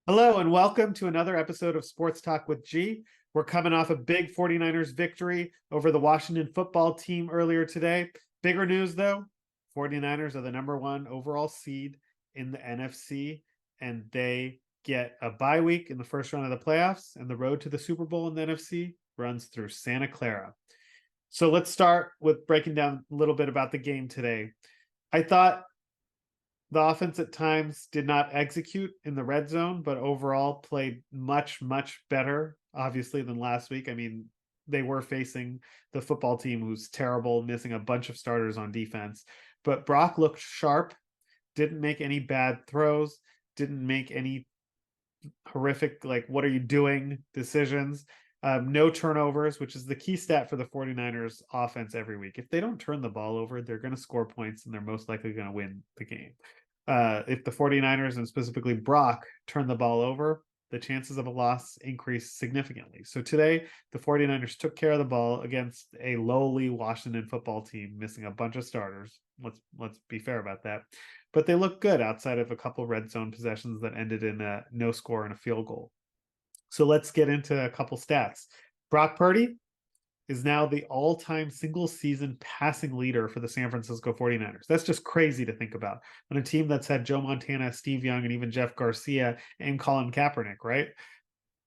Hello and welcome to another episode of Sports Talk with G. We're coming off a big 49ers victory over the Washington football team earlier today. Bigger news though, 49ers are the number one overall seed in the NFC, and they get a bye week in the first round of the playoffs, and the road to the Super Bowl in the NFC runs through Santa Clara. So let's start with breaking down a little bit about the game today. I thought the offense at times did not execute in the red zone, but overall played much, much better, obviously, than last week. I mean, they were facing the football team who's terrible, missing a bunch of starters on defense. But Brock looked sharp, didn't make any bad throws, didn't make any horrific, like, what are you doing decisions. No turnovers, which is the key stat for the 49ers offense every week. If they don't turn the ball over, they're going to score points and they're most likely going to win the game. If the 49ers and specifically Brock turn the ball over, the chances of a loss increase significantly. So today, the 49ers took care of the ball against a lowly Washington football team, missing a bunch of starters. Let's be fair about that. But they look good outside of a couple red zone possessions that ended in a no score and a field goal. So let's get into a couple stats. Brock Purdy is now the all-time single-season passing leader for the San Francisco 49ers. That's just crazy to think about. On a team that's had Joe Montana, Steve Young, and even Jeff Garcia and Colin Kaepernick, right?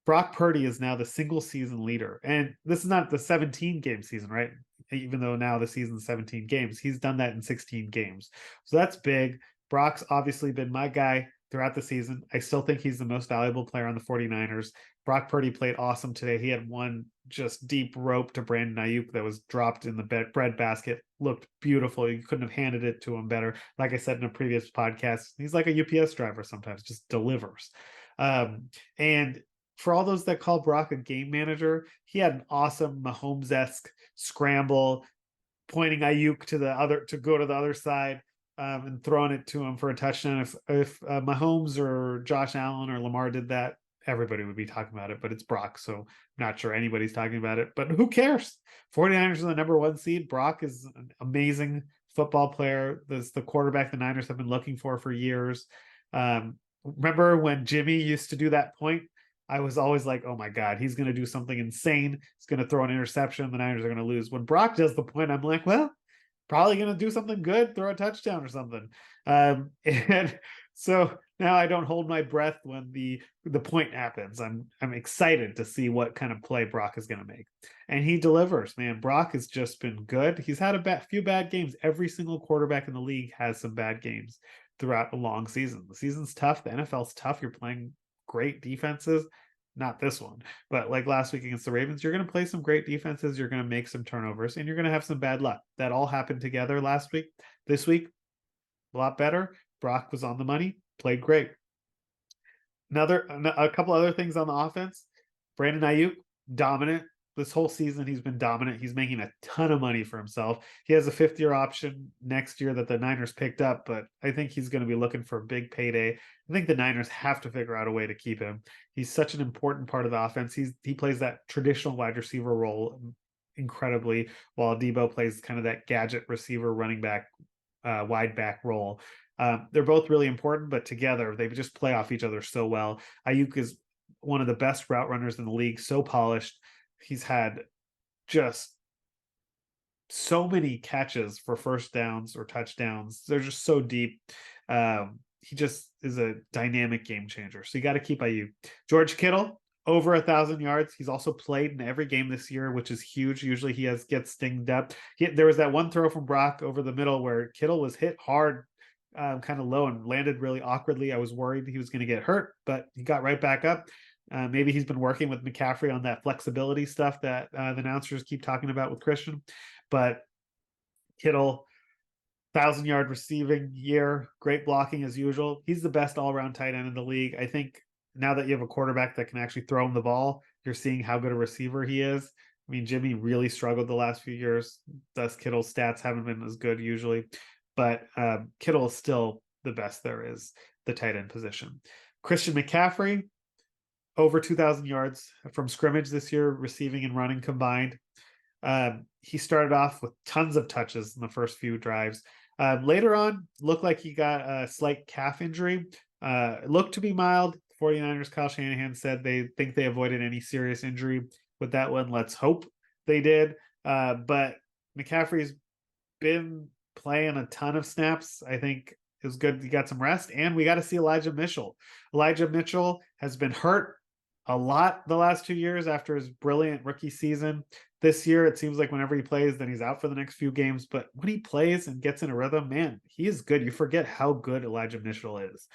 Brock Purdy is now the single-season leader. And this is not the 17-game season, right? Even though now the season's 17 games. He's done that in 16 games. So that's big. Brock's obviously been my guy throughout the season. I still think he's the most valuable player on the 49ers. Brock Purdy played awesome today. He had one just deep rope to Brandon Ayuk that was dropped in the bread basket. Looked beautiful. You couldn't have handed it to him better. Like I said in a previous podcast, he's like a UPS driver sometimes, just delivers. And for all those that call Brock a game manager, he had an awesome Mahomes-esque scramble, pointing Ayuk to go to the other side. And throwing it to him for a touchdown. If Mahomes or Josh Allen or Lamar did that, everybody would be talking about it, but it's Brock, so I'm not sure anybody's talking about it, but who cares? 49ers are the number one seed. Brock is an amazing football player. That's the quarterback the Niners have been looking for years. Remember when Jimmy used to do that point? I was always like, oh my God, he's going to do something insane. He's going to throw an interception. The Niners are going to lose. When Brock does the point, I'm like, well, probably going to do something good, throw a touchdown or something. And so now I don't hold my breath when the point happens. I'm excited to see what kind of play Brock is going to make, and he delivers. Man, Brock has just been good. He's had a few bad games. Every single quarterback in the league has some bad games throughout a long season. The season's tough. The NFL's tough. You're playing great defenses. Not this one, but like last week against the Ravens, you're going to play some great defenses. You're going to make some turnovers, and you're going to have some bad luck. That all happened together last week. This week, a lot better. Brock was on the money, played great. A couple other things on the offense. Brandon Ayuk, dominant. This whole season, he's been dominant. He's making a ton of money for himself. He has a fifth-year option next year that the Niners picked up, but I think he's going to be looking for a big payday. I think the Niners have to figure out a way to keep him. He's such an important part of the offense. He plays that traditional wide receiver role incredibly, while Debo plays kind of that gadget receiver, running back, wide back role. They're both really important, but together they just play off each other so well. Ayuk is one of the best route runners in the league, so polished. He's had just so many catches for first downs or touchdowns. They're just so deep. He just is a dynamic game changer. So you got to keep Ayuk. George Kittle, over 1,000 yards. He's also played in every game this year, which is huge. Usually he gets stinged up. There was that one throw from Brock over the middle where Kittle was hit hard, kind of low, and landed really awkwardly. I was worried he was going to get hurt, but he got right back up. Maybe he's been working with McCaffrey on that flexibility stuff that the announcers keep talking about with Christian. But Kittle, 1,000-yard receiving year, great blocking as usual. He's the best all-around tight end in the league. I think now that you have a quarterback that can actually throw him the ball, you're seeing how good a receiver he is. I mean, Jimmy really struggled the last few years. Thus, Kittle's stats haven't been as good usually. But Kittle is still the best there is, the tight end position. Christian McCaffrey, over 2,000 yards from scrimmage this year, receiving and running combined. He started off with tons of touches in the first few drives. Later on, looked like he got a slight calf injury. It looked to be mild. 49ers, Kyle Shanahan said they think they avoided any serious injury with that one. Let's hope they did. But McCaffrey's been playing a ton of snaps. I think it was good he got some rest, and we got to see Elijah Mitchell. Elijah Mitchell has been hurt a lot the last 2 years after his brilliant rookie season. This year, it seems like whenever he plays, then he's out for the next few games. But when he plays and gets in a rhythm, man, he is good. You forget how good Elijah Mitchell is.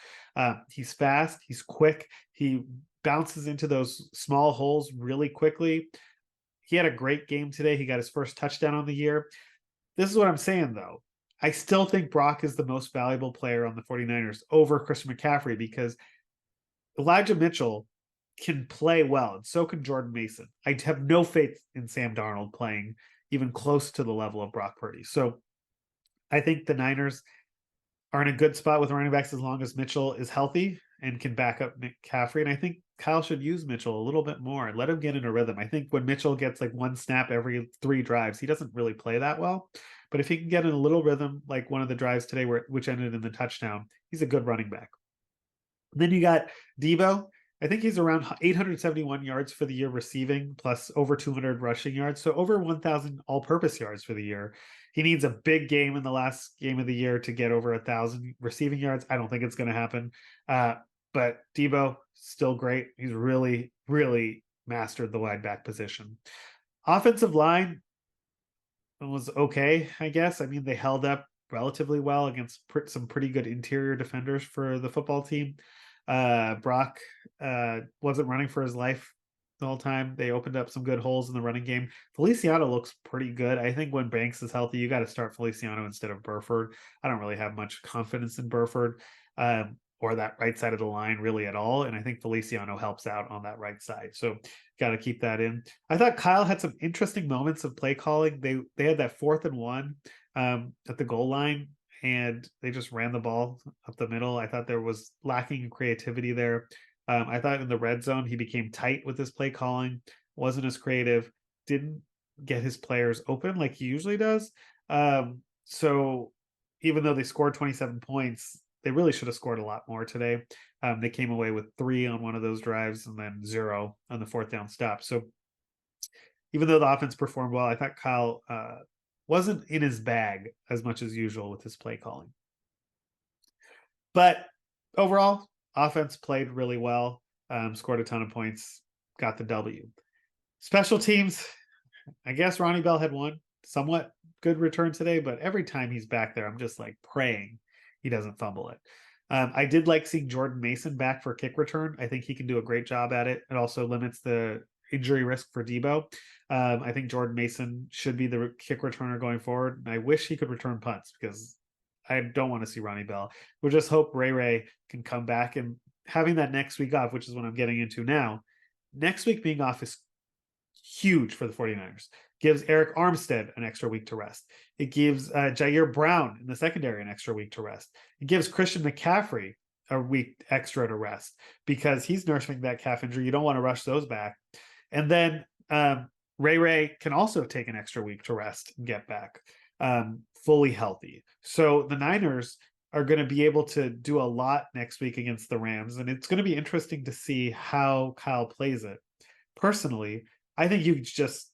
He's fast. He's quick. He bounces into those small holes really quickly. He had a great game today. He got his first touchdown on the year. This is what I'm saying, though. I still think Brock is the most valuable player on the 49ers over Christian McCaffrey because Elijah Mitchell can play well, and so can Jordan Mason. I have no faith in Sam Darnold playing even close to the level of Brock Purdy. So I think the Niners are in a good spot with running backs as long as Mitchell is healthy and can back up McCaffrey. And I think Kyle should use Mitchell a little bit more and let him get in a rhythm. I think when Mitchell gets like one snap every 3 drives, he doesn't really play that well. But if he can get in a little rhythm, like one of the drives today, which ended in the touchdown, he's a good running back. And then you got Debo. I think he's around 871 yards for the year receiving, plus over 200 rushing yards. So over 1,000 all-purpose yards for the year. He needs a big game in the last game of the year to get over 1,000 receiving yards. I don't think it's going to happen. But Debo, still great. He's really, really mastered the wide back position. Offensive line was okay, I guess. I mean, they held up relatively well against some pretty good interior defenders for the football team. Brock wasn't running for his life the whole time. They opened up some good holes in the running game. Feliciano looks pretty good. I think when Banks is healthy, you got to start Feliciano instead of Burford. I don't really have much confidence in Burford or that right side of the line really at all. And I think Feliciano helps out on that right side. So got to keep that in. I thought Kyle had some interesting moments of play calling. They had that 4th and 1 at the goal line, and they just ran the ball up the middle. I thought there was lacking creativity there. I thought in the red zone, he became tight with his play calling, wasn't as creative, didn't get his players open like he usually does. So even though they scored 27 points, they really should have scored a lot more today. They came away with 3 on one of those drives and then 0 on the 4th down stop. So even though the offense performed well, I thought Kyle wasn't in his bag as much as usual with his play calling. But overall, offense played really well, scored a ton of points, got the W. Special teams, I guess Ronnie Bell had one somewhat good return today, but every time he's back there, I'm just like praying he doesn't fumble it. I did like seeing Jordan Mason back for kick return. I think he can do a great job at it. It also limits the injury risk for Debo. I think Jordan Mason should be the kick returner going forward. And I wish he could return punts because I don't want to see Ronnie Bell. We'll just hope Ray can come back, and having that next week off, which is what I'm getting into now. Next week being off is huge for the 49ers. Gives Eric Armstead an extra week to rest. It gives Jair Brown in the secondary an extra week to rest. It gives Christian McCaffrey a week extra to rest because he's nursing that calf injury. You don't want to rush those back. And then Ray can also take an extra week to rest and get back fully healthy. So the Niners are going to be able to do a lot next week against the Rams. And it's going to be interesting to see how Kyle plays it. Personally, I think you just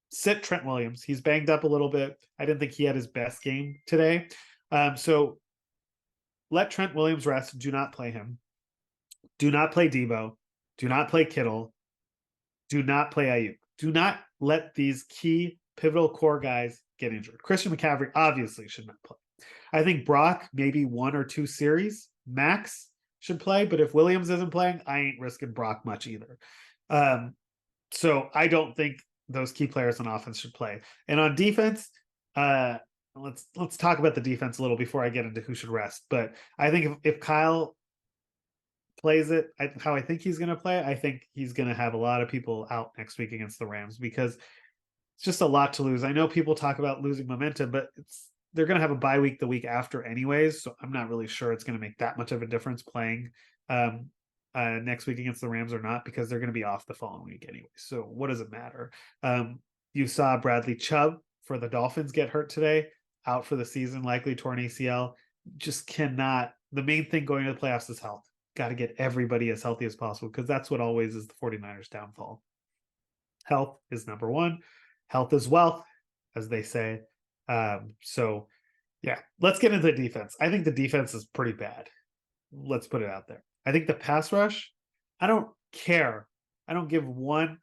sit Trent Williams. He's banged up a little bit. I didn't think he had his best game today. So let Trent Williams rest. Do not play him. Do not play Debo. Do not play Kittle. Do not play Ayuk. Do not let these key pivotal core guys get injured. Christian McCaffrey obviously should not play. I think Brock, maybe 1 or 2 series max should play. But if Williams isn't playing, I ain't risking Brock much either. So I don't think those key players on offense should play. And on defense, let's talk about the defense a little before I get into who should rest. But I think if Kyle plays it how I think he's going to play, I think he's going to have a lot of people out next week against the Rams because it's just a lot to lose. I know people talk about losing momentum, but they're going to have a bye week the week after anyways. So I'm not really sure it's going to make that much of a difference playing next week against the Rams or not, because they're going to be off the following week anyway. So what does it matter? You saw Bradley Chubb for the Dolphins get hurt today, out for the season, likely torn ACL. Just cannot. The main thing going to the playoffs is health. got to get everybody as healthy as possible because that's what always is the 49ers downfall. Health is number one. Health is wealth, as they say. So yeah, let's get into the defense. I think the defense is pretty bad. Let's put it out there. I think the pass rush, I don't care. I don't give one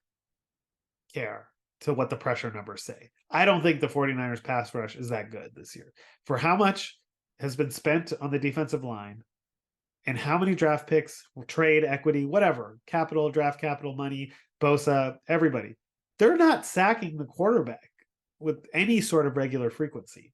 care to what the pressure numbers say. I don't think the 49ers pass rush is that good this year. For how much has been spent on the defensive line and how many draft picks, trade, equity, whatever, capital, draft capital, money, Bosa, everybody, they're not sacking the quarterback with any sort of regular frequency.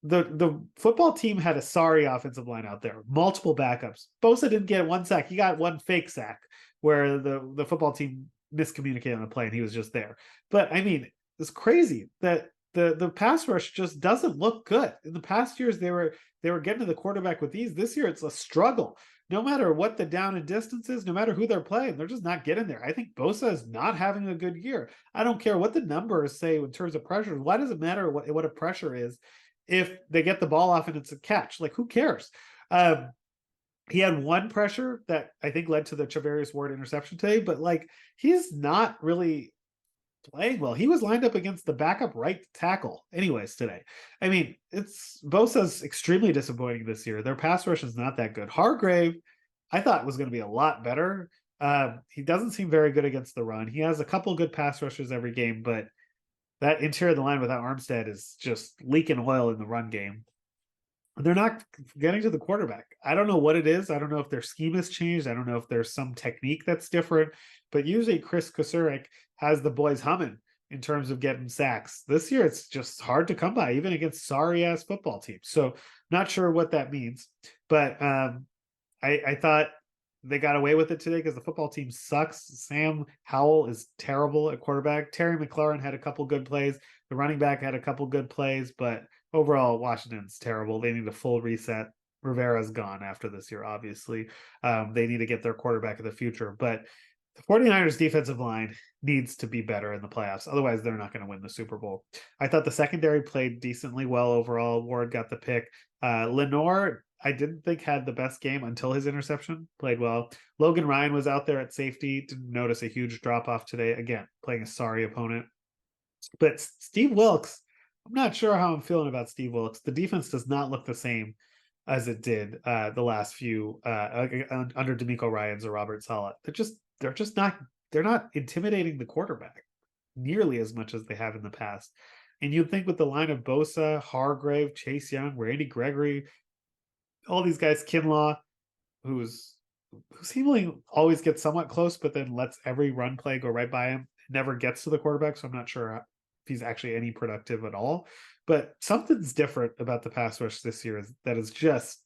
The football team had a sorry offensive line out there, multiple backups. Bosa didn't get one sack. He got one fake sack where the football team miscommunicated on the play and he was just there. But I mean, it's crazy that the pass rush just doesn't look good. In the past years, they were getting to the quarterback with ease. This year, it's a struggle. No matter what the down and distance is, no matter who they're playing, they're just not getting there. I think Bosa is not having a good year. I don't care what the numbers say in terms of pressure. Why does it matter what a pressure is if they get the ball off and it's a catch? Like, who cares? He had one pressure that I think led to the Charvarius Ward interception today, but like, he's not really playing well. He was lined up against the backup right tackle anyways today. I mean, it's Bosa's extremely disappointing this year. Their pass rush is not that good. Hargrave, I thought was going to be a lot better. He doesn't seem very good against the run. He has a couple good pass rushes every game, but that interior of the line without Armstead is just leaking oil in the run game. They're not getting to the quarterback. I don't know what it is. I don't know if their scheme has changed. I don't know if there's some technique that's different, but usually Chris Kosurik has the boys humming in terms of getting sacks. This year, it's just hard to come by, even against sorry ass football teams. So not sure what that means, but I thought they got away with it today because the football team sucks. Sam Howell is terrible at quarterback. Terry McLaurin had a couple good plays. The running back had a couple good plays, but overall, Washington's terrible. They need a full reset. Rivera's gone after this year, obviously. They need to get their quarterback of the future. But the 49ers defensive line needs to be better in the playoffs. Otherwise, they're not going to win the Super Bowl. I thought the secondary played decently well overall. Ward got the pick. Lenore, I didn't think had the best game until his interception. Played well. Logan Ryan was out there at safety. Didn't notice a huge drop-off today. Again, playing a sorry opponent. But Steve Wilkes, I'm not sure how I'm feeling about Steve Wilkes. The defense does not look the same as it did the last few under D'Amico Ryans or Robert Saleh. They're not intimidating the quarterback nearly as much as they have in the past. And you'd think with the line of Bosa, Hargrave, Chase Young, Randy Gregory, all these guys, Kinlaw, who seemingly always gets somewhat close, but then lets every run play go right by him, never gets to the quarterback. So I'm not sure if he's actually any productive at all. But something's different about the pass rush this year that is just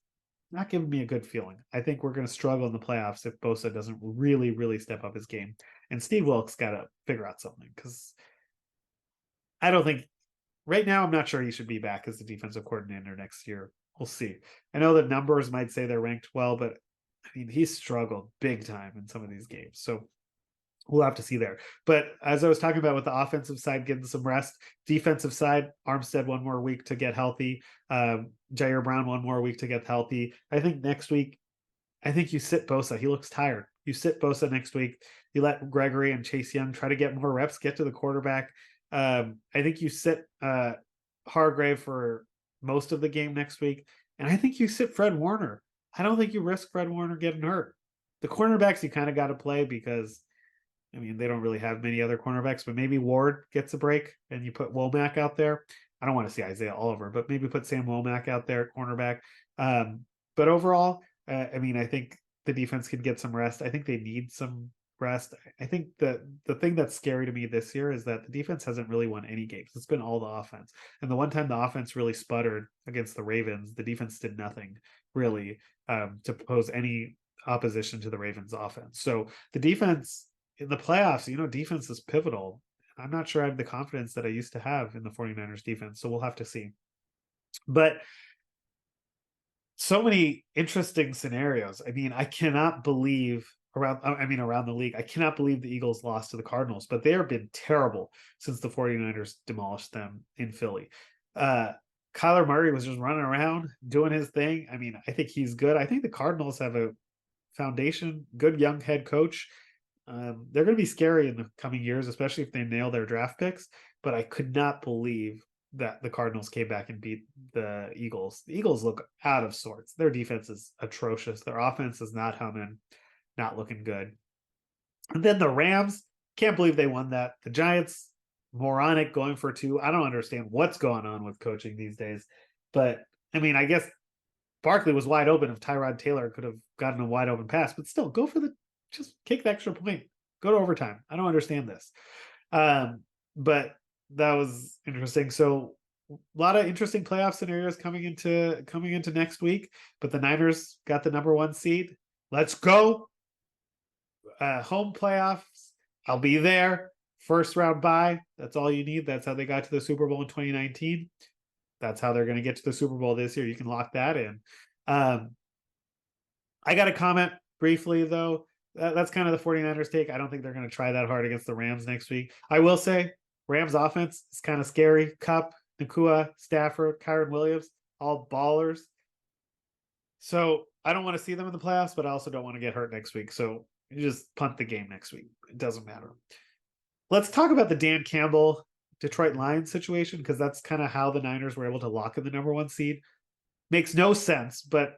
not giving me a good feeling. I think we're going to struggle in the playoffs if Bosa doesn't really, really step up his game. And Steve Wilkes got to figure out something because I don't think right now, I'm not sure he should be back as the defensive coordinator next year. We'll see. I know that numbers might say they're ranked well, but I mean, he's struggled big time in some of these games. So we'll have to see there. But as I was talking about with the offensive side getting some rest, defensive side, Armstead 1 more week to get healthy. Jair Brown 1 more week to get healthy. I think next week, I think you sit Bosa. He looks tired. You sit Bosa next week. You let Gregory and Chase Young try to get more reps, get to the quarterback. I think you sit Hargrave for most of the game next week. And I think you sit Fred Warner. I don't think you risk Fred Warner getting hurt. The cornerbacks you kind of got to play because I mean, they don't really have many other cornerbacks, but maybe Ward gets a break and you put Womack out there. I don't want to see Isaiah Oliver, but maybe put Sam Womack out there at cornerback. But overall, I mean, I think the defense can get some rest. I think they need some rest. I think the thing that's scary to me this year is that the defense hasn't really won any games. It's been all the offense. And the one time the offense really sputtered against the Ravens, the defense did nothing really to pose any opposition to the Ravens offense. So the defense in the playoffs, defense is pivotal. I'm not sure I have the confidence that I used to have in the 49ers defense. So we'll have to see. But so many interesting scenarios. I mean, I cannot believe around the league, I cannot believe the Eagles lost to the Cardinals, but they have been terrible since the 49ers demolished them in Philly. Kyler Murray was just running around doing his thing. I mean, I think he's good. I think the Cardinals have a foundation, good young head coach. They're going to be scary in the coming years, especially if they nail their draft picks. But I could not believe that the Cardinals came back and beat the Eagles. The Eagles look out of sorts. Their defense is atrocious. Their offense is not humming, not looking good. And then the Rams, can't believe they won that. The Giants, moronic, going for two. I don't understand what's going on with coaching these days. But I mean, I guess Barkley was wide open if Tyrod Taylor could have gotten a wide open pass, but still go for just kick the extra point. Go to overtime. I don't understand this. But that was interesting. So a lot of interesting playoff scenarios coming into next week. But the Niners got the number 1 seed. Let's go. Home playoffs. I'll be there. First round bye. That's all you need. That's how they got to the Super Bowl in 2019. That's how they're going to get to the Super Bowl this year. You can lock that in. I got a comment briefly, though. That's kind of the 49ers take. I don't think they're going to try that hard against the Rams next week. I will say Rams offense is kind of scary. Kupp, Nakua, Stafford, Kyron Williams, all ballers. So I don't want to see them in the playoffs, but I also don't want to get hurt next week. So you just punt the game next week. It doesn't matter. Let's talk about the Dan Campbell Detroit Lions situation, because that's kind of how the Niners were able to lock in the number 1 seed. Makes no sense, but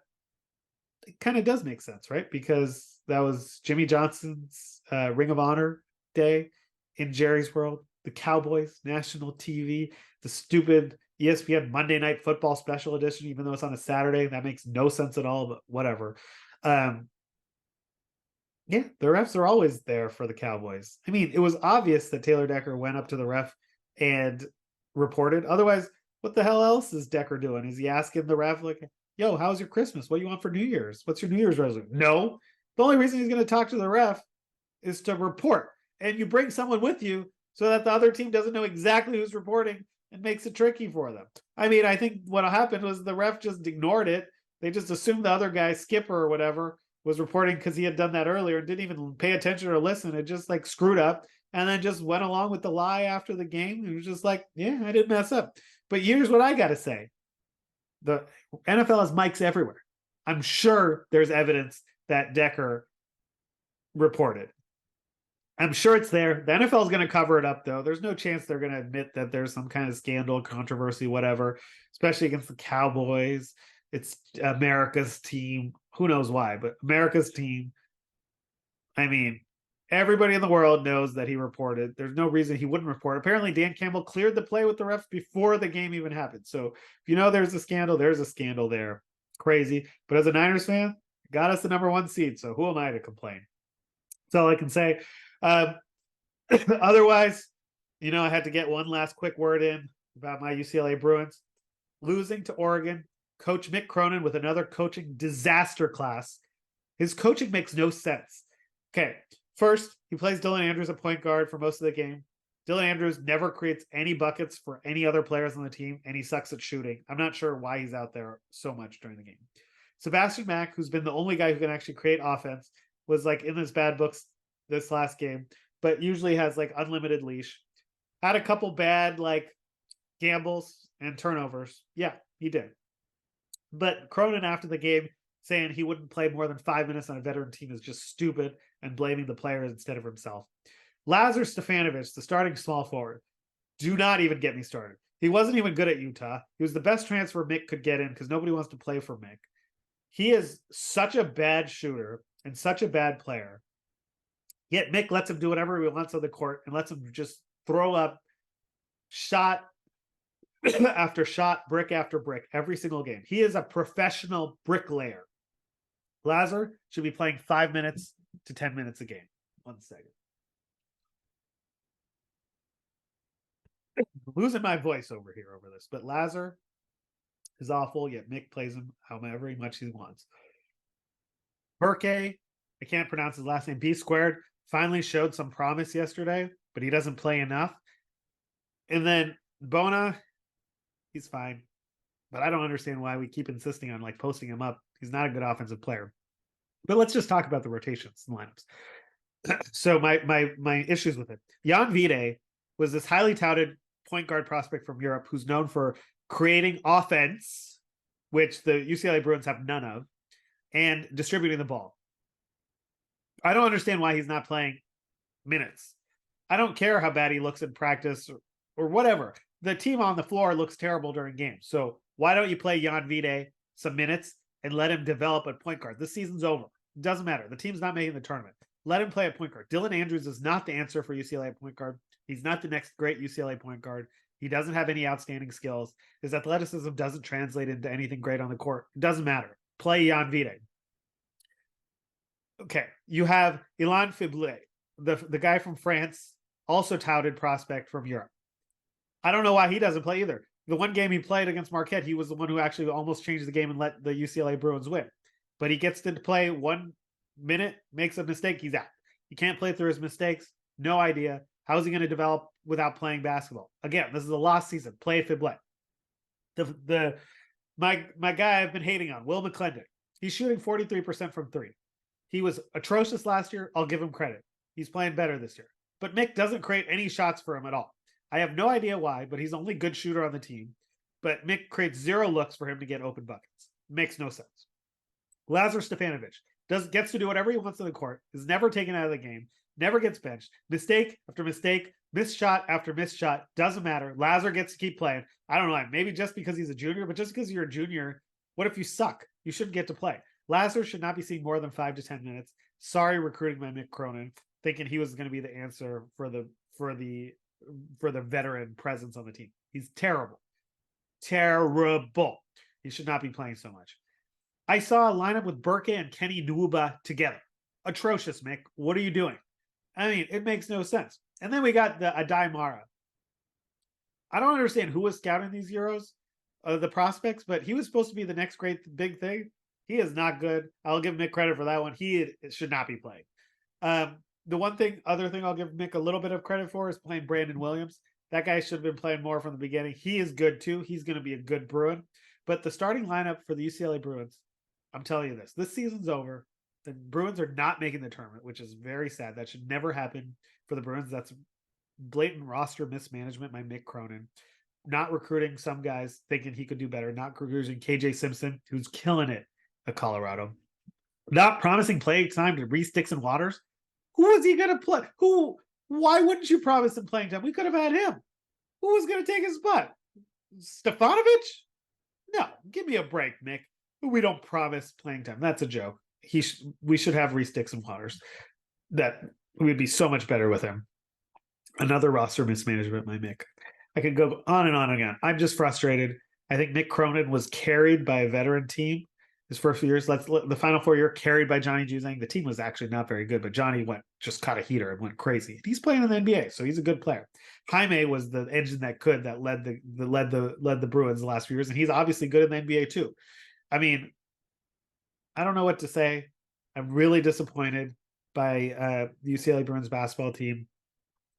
it kind of does make sense, right? Because that was Jimmy Johnson's Ring of Honor day in Jerry's world. The Cowboys, national TV, the stupid ESPN Monday Night Football special edition, even though it's on a Saturday. That makes no sense at all, but whatever. Yeah, the refs are always there for the Cowboys. I mean, it was obvious that Taylor Decker went up to the ref and reported. Otherwise, what the hell else is Decker doing? Is he asking the ref, like, yo, how's your Christmas? What do you want for New Year's? What's your New Year's resolution? No. The only reason he's going to talk to the ref is to report. And you bring someone with you so that the other team doesn't know exactly who's reporting and makes it tricky for them. I mean, I think what happened was the ref just ignored it. They just assumed the other guy, Skipper or whatever, was reporting because he had done that earlier and didn't even pay attention or listen. It just like screwed up and then just went along with the lie after the game. It was just like, yeah, I didn't mess up. But here's what I got to say. The NFL has mics everywhere. I'm sure there's evidence that Decker reported. I'm sure it's there. The NFL is going to cover it up, though. There's no chance they're going to admit that there's some kind of scandal, controversy, whatever, especially against the Cowboys. It's America's team. Who knows why, but America's team. I mean, everybody in the world knows that he reported. There's no reason he wouldn't report. Apparently, Dan Campbell cleared the play with the refs before the game even happened. So if you know there's a scandal there. Crazy. But as a Niners fan, got us the number 1 seed. So who am I to complain? That's all I can say. Otherwise, I had to get one last quick word in about my UCLA Bruins. Losing to Oregon, Coach Mick Cronin with another coaching disaster class. His coaching makes no sense. Okay, first, he plays Dylan Andrews at point guard for most of the game. Dylan Andrews never creates any buckets for any other players on the team, and he sucks at shooting. I'm not sure why he's out there so much during the game. Sebastian Mack, who's been the only guy who can actually create offense, was like in his bad books this last game, but usually has like unlimited leash. Had a couple bad like gambles and turnovers. Yeah, he did. But Cronin after the game saying he wouldn't play more than 5 minutes on a veteran team is just stupid and blaming the players instead of himself. Lazar Stefanovic, the starting small forward, do not even get me started. He wasn't even good at Utah. He was the best transfer Mick could get in because nobody wants to play for Mick. He is such a bad shooter and such a bad player. Yet Mick lets him do whatever he wants on the court and lets him just throw up shot after shot, brick after brick, every single game. He is a professional bricklayer. Lazar should be playing 5 minutes to 10 minutes a game. 1 second. I'm losing my voice over this, but Lazar is awful, yet Mick plays him however much he wants. Burke, I can't pronounce his last name, B squared, finally showed some promise yesterday, but he doesn't play enough. And then Bona, he's fine, but I don't understand why we keep insisting on like posting him up. He's not a good offensive player. But let's just talk about the rotations and lineups. So my issues with it. Jan Vide was this highly touted point guard prospect from Europe who's known for creating offense, which the UCLA Bruins have none of, and distributing the ball. I don't understand why he's not playing minutes. I don't care how bad he looks in practice or whatever. The team on the floor looks terrible during games. So why don't you play Jan Vide some minutes and let him develop a point guard? This season's over. It doesn't matter. The team's not making the tournament. Let him play a point guard. Dylan Andrews is not the answer for UCLA at point guard. He's not the next great UCLA point guard. He doesn't have any outstanding skills. His athleticism doesn't translate into anything great on the court. It doesn't matter. Play Jan Vide. Okay, you have Ilan Fiblé, the guy from France, also touted prospect from Europe. I don't know why he doesn't play either. The one game he played against Marquette, he was the one who actually almost changed the game and let the UCLA Bruins win. But he gets to play 1 minute, makes a mistake, he's out. He can't play through his mistakes. No idea. How is he going to develop without playing basketball? Again, this is a lost season. Play Fiblé. My guy I've been hating on, Will McClendon. He's shooting 43% from three. He was atrocious last year. I'll give him credit. He's playing better this year. But Mick doesn't create any shots for him at all. I have no idea why, but he's the only good shooter on the team. But Mick creates 0 looks for him to get open buckets. Makes no sense. Lazar Stefanovic gets to do whatever he wants on the court, is never taken out of the game, never gets benched. Mistake after mistake, missed shot after missed shot, doesn't matter. Lazar gets to keep playing. I don't know, maybe just because he's a junior, but just because you're a junior, what if you suck? You shouldn't get to play. Lazar should not be seen more than 5 to 10 minutes. Sorry, recruiting by Mick Cronin, thinking he was going to be the answer for the veteran presence on the team. He's terrible. Terrible. He should not be playing so much. I saw a lineup with Burke and Kenny Nwuba together. Atrocious, Mick. What are you doing? I mean, it makes no sense. And then we got the Adai Mara. I don't understand who was scouting these Euros, the prospects, but he was supposed to be the next great big thing. He is not good. I'll give Mick credit for that one. He should not be playing. The other thing I'll give Mick a little bit of credit for is playing Brandon Williams. That guy should have been playing more from the beginning. He is good too. He's going to be a good Bruin. But the starting lineup for the UCLA Bruins, I'm telling you this season's over. The Bruins are not making the tournament, which is very sad. That should never happen for the Bruins. That's blatant roster mismanagement by Mick Cronin. Not recruiting some guys thinking he could do better. Not recruiting KJ Simpson, who's killing it at Colorado. Not promising playing time to Reese Dixon Waters. Who is he going to play? Why wouldn't you promise him playing time? We could have had him. Who was going to take his spot? Stefanovic? No, give me a break, Mick. We don't promise playing time. That's a joke. We should have Reese Dixon Waters. That would be so much better with him. Another roster mismanagement by Mick. I could go on and on again. I'm just frustrated. I think Mick Cronin was carried by a veteran team his first few years. The final 4 year carried by Johnny Juzang. The team was actually not very good, but Johnny just caught a heater and went crazy. He's playing in the NBA, so he's a good player. Jaime was the engine that led the Bruins the last few years, and he's obviously good in the NBA too. I mean, I don't know what to say. I'm really disappointed by the UCLA Bruins basketball team.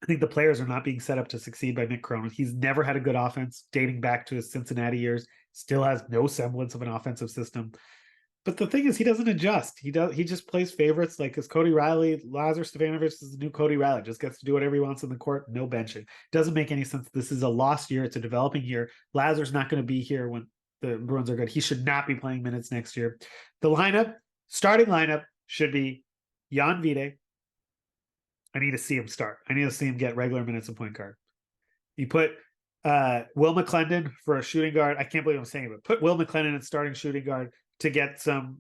I think the players are not being set up to succeed by Mick Cronin. He's never had a good offense dating back to his Cincinnati years. Still has no semblance of an offensive system. But the thing is, he doesn't adjust. He just plays favorites like his Cody Riley. Lazar Stefanovic is the new Cody Riley. Just gets to do whatever he wants on the court. No benching. Doesn't make any sense. This is a lost year. It's a developing year. Lazar's not going to be here when the Bruins are good. He should not be playing minutes next year. The starting lineup should be Jan Vide. I need to see him start. I need to see him get regular minutes of point guard. You put Will McClendon for a shooting guard. I can't believe I'm saying it, but put Will McClendon at starting shooting guard to get some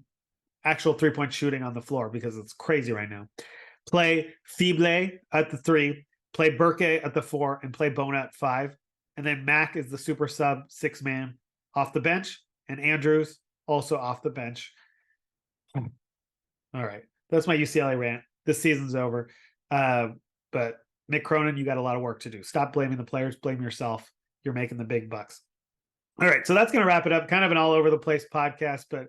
actual 3-point shooting on the floor because it's crazy right now. Play Fiblé at the 3, play Burke at the 4, and play Bona at 5. And then Mac is the super sub 6-man off the bench, and Andrews also off the bench. All right. That's my UCLA rant. This season's over. But Mick Cronin, you got a lot of work to do. Stop blaming the players, blame yourself. You're making the big bucks. All right, so that's going to wrap it up. Kind of an all over the place podcast, but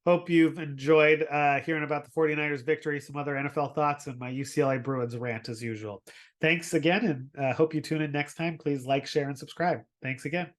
hope you've enjoyed hearing about the 49ers victory, some other NFL thoughts, and my UCLA Bruins rant as usual. Thanks again, and hope you tune in next time. Please like, share, and subscribe. Thanks again.